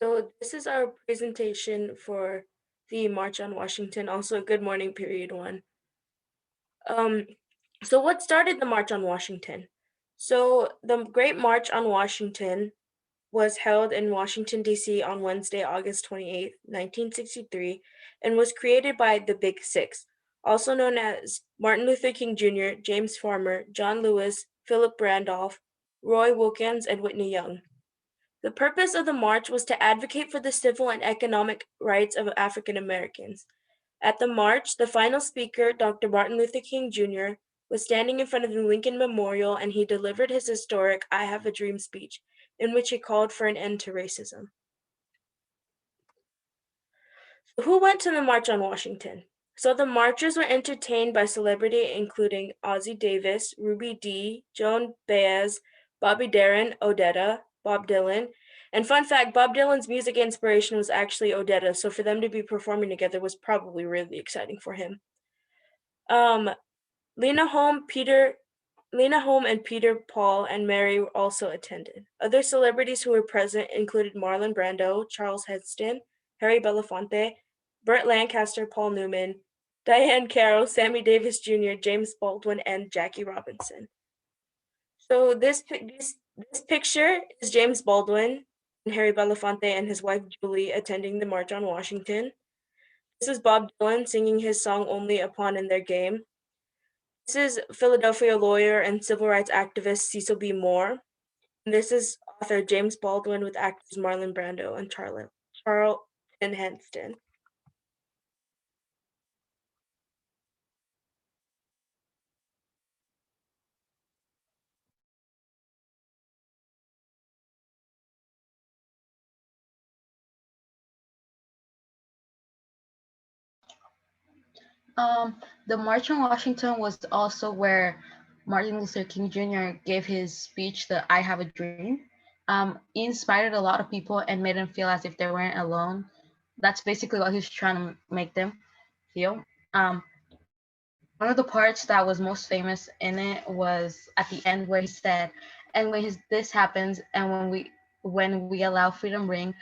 So this is our presentation for the March on Washington, also Good Morning Period 1. Um, so what started the March on Washington? So the Great March on Washington was held in Washington, D.C. on Wednesday, August 28th, 1963, and was created by the Big Six, also known as Martin Luther King Jr., James Farmer, John Lewis, Philip Randolph, Roy Wilkins, and Whitney Young. The purpose of the march was to advocate for the civil and economic rights of African Americans. At the march, the final speaker, Dr. Martin Luther King Jr., was standing in front of the Lincoln Memorial and he delivered his historic I Have a Dream speech, in which he called for an end to racism. So who went to the March on Washington? So the marchers were entertained by celebrity including Ozzie Davis, Ruby Dee, Joan Baez, Bobby Darin, Odetta, Bob Dylan. And fun fact, Bob Dylan's music inspiration was actually Odetta, so for them to be performing together was probably really exciting for him. Um, Lena Home, Peter Lena Home and Peter, Paul, and Mary also attended. Other celebrities who were present included Marlon Brando, Charles Heston, Harry Belafonte, Burt Lancaster, Paul Newman, Diane Carroll, Sammy Davis Jr., James Baldwin, and Jackie Robinson. So this picture is James Baldwin and Harry Belafonte and his wife Julie attending the March on Washington. This is Bob Dylan singing his song Only a Pawn in Their Game. This is Philadelphia lawyer and civil rights activist Cecil B. Moore. And this is author James Baldwin with actors Marlon Brando and Charlton Heston. The March on Washington was also where Martin Luther King Jr. gave his speech, the I Have a Dream. He inspired a lot of people and made them feel as if they weren't alone. That's basically what he's trying to make them feel. One of the parts that was most famous in it was at the end where he said, "And when this happens, and when we allow freedom ring,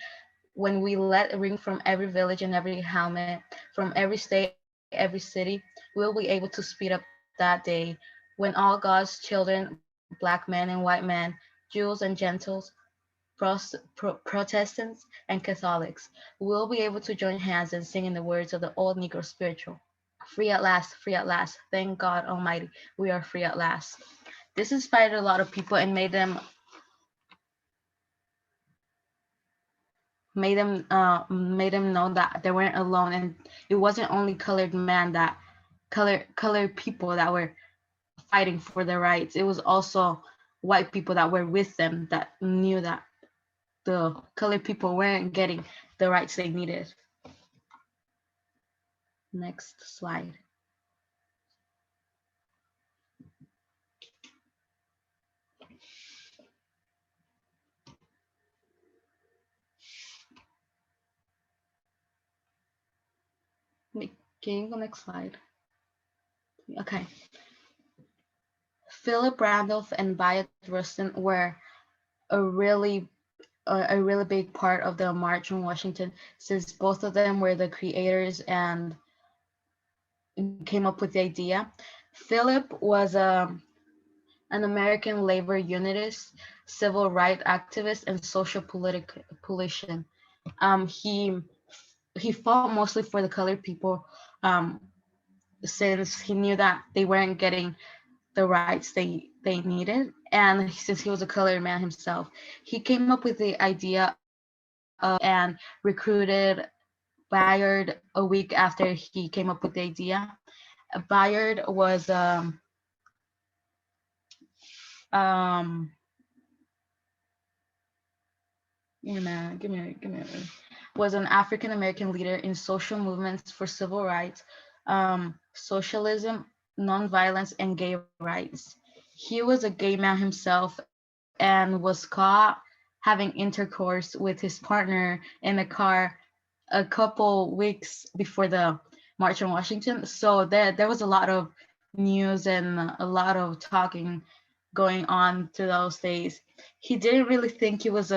when we let it ring from every village and every hamlet, from every state, every city, we'll be able to speed up that day when all God's children, black men and white men, Jews and Gentiles, Protestants and Catholics, will be able to join hands and sing in the words of the old Negro spiritual. Free at last, free at last. Thank God Almighty, we are free at last." This inspired a lot of people and made them know that they weren't alone, and it wasn't only colored people that were fighting for their rights. It was also white people that were with them that knew that the colored people weren't getting the rights they needed. Next slide. Can you go next slide? Okay. Philip Randolph and Wyatt Rustin were a really a really big part of the March on Washington, since both of them were the creators and came up with the idea. Philip was an American labor unionist, civil rights activist, and social politician. He fought mostly for the colored people, um, since he knew that they weren't getting the rights they needed, and since he was a colored man himself, he came up with the idea and recruited Bayard a week after he came up with the idea. Bayard was um was an African American leader in social movements for civil rights, socialism, nonviolence, and gay rights. He was a gay man himself and was caught having intercourse with his partner in a car a couple weeks before the March on Washington. So there was a lot of news and a lot of talking going on through those days. He didn't really think it was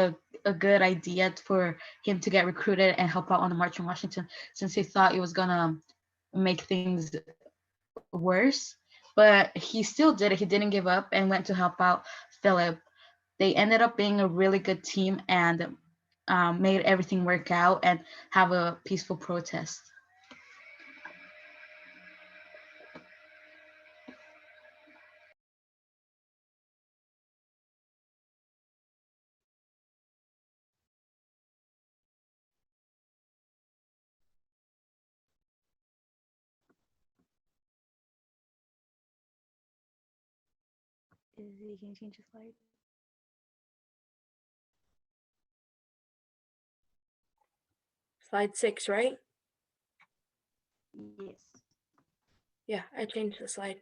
a good idea for him to get recruited and help out on the March on Washington, since he thought it was gonna make things worse. But he still did it. He didn't give up and went to help out Philip. They ended up being a really good team and made everything work out and have a peaceful protest. Is he can change the slide? Slide 6, right? Yes. Yeah, I changed the slide.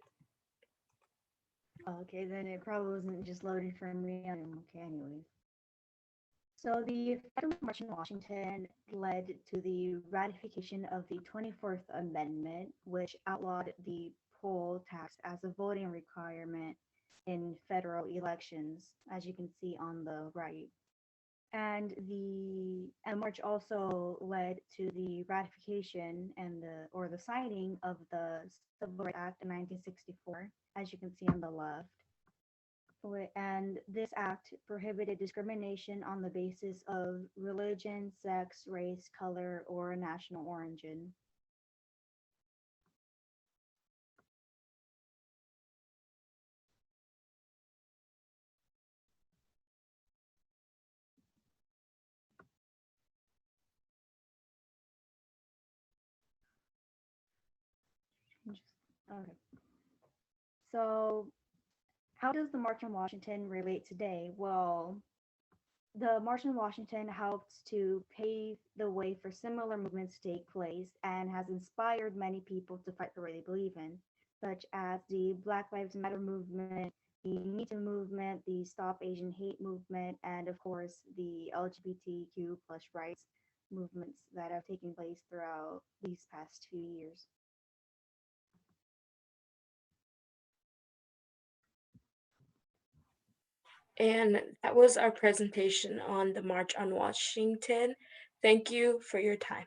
Okay, then it probably wasn't just loaded for me on MLK anyways. So the Federal March in Washington led to the ratification of the 24th Amendment, which outlawed the poll tax as a voting requirement in federal elections, as you can see on the right. And march also led to the ratification and the signing of the Civil Rights Act in 1964, as you can see on the left. And this act prohibited discrimination on the basis of religion, sex, race, color, or national origin. Okay. So, how does the March on Washington relate today? Well, the March on Washington helped to pave the way for similar movements to take place and has inspired many people to fight for what they believe in, such as the Black Lives Matter movement, the Me Too movement, the Stop Asian Hate movement, and of course the LGBTQ plus rights movements that have taken place throughout these past few years. And that was our presentation on the March on Washington. Thank you for your time.